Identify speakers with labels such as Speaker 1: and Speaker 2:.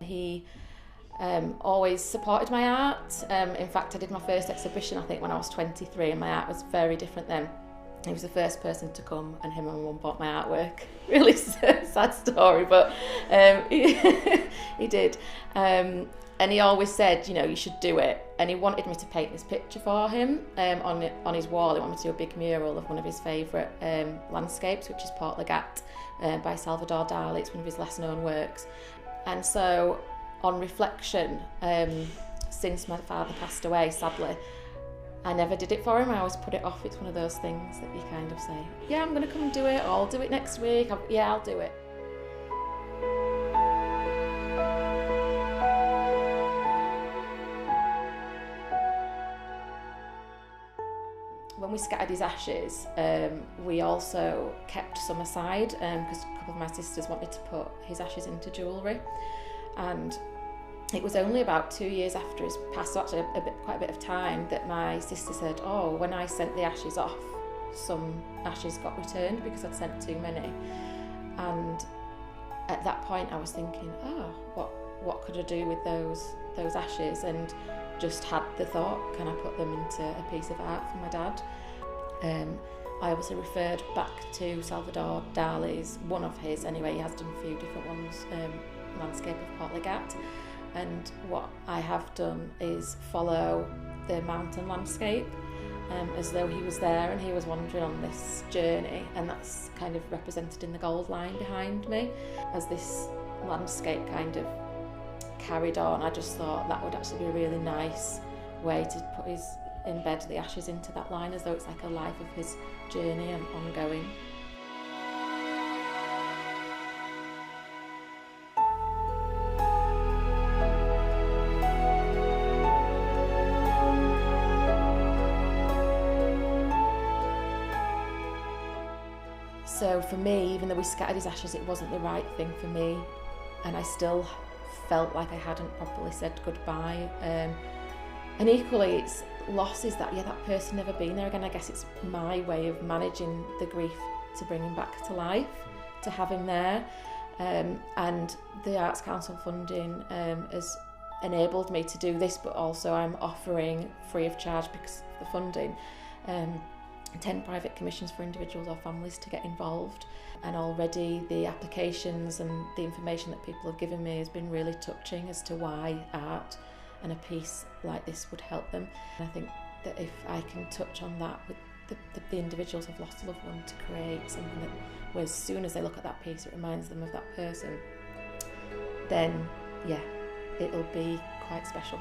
Speaker 1: He always supported my art. In fact, I did my first exhibition, I think, when I was 23, and my art was very different then. He was the first person to come, and him and my mum bought my artwork. Really sad story, but he did. And he always said, you know, you should do it. And he wanted me to paint this picture for him on his wall. He wanted me to do a big mural of one of his favourite landscapes, which is Port Legat by Salvador Dali. It's one of his less known works. And so, on reflection, since my father passed away, sadly, I never did it for him. I always put it off. It's one of those things that you kind of say, yeah, I'm going to come and do it, or I'll do it next week. I'll do it. When we scattered his ashes, we also kept some aside because a couple of my sisters wanted to put his ashes into jewellery. And it was only about 2 years after his passed, so actually quite a bit of time, that my sister said, oh, when I sent the ashes off, some ashes got returned because I'd sent too many. And at that point I was thinking, oh, what could I do with those ashes? And just had the thought, can I put them into a piece of art for my dad? I obviously referred back to Salvador Dali's, one of his anyway, he has done a few different ones, landscape of Port Legat. And what I have done is follow the mountain landscape as though he was there and he was wandering on this journey, and that's kind of represented in the gold line behind me. As this landscape kind of carried on, I just thought that would actually be a really nice way to embed the ashes into that line, as though it's like a life of his journey and ongoing. So for me, even though we scattered his ashes, it wasn't the right thing for me, and I still felt like I hadn't properly said goodbye. And equally, it's losses that person never been there again. I guess it's my way of managing the grief to bring him back to life, to have him there. And the Arts Council funding has enabled me to do this, but also I'm offering free of charge, because of the funding, 10 private commissions for individuals or families to get involved. And already the applications and the information that people have given me has been really touching as to why art and a piece like this would help them. And I think that if I can touch on that with the individuals who've lost a loved one, to create something that, where as soon as they look at that piece it reminds them of that person, then yeah, it'll be quite special.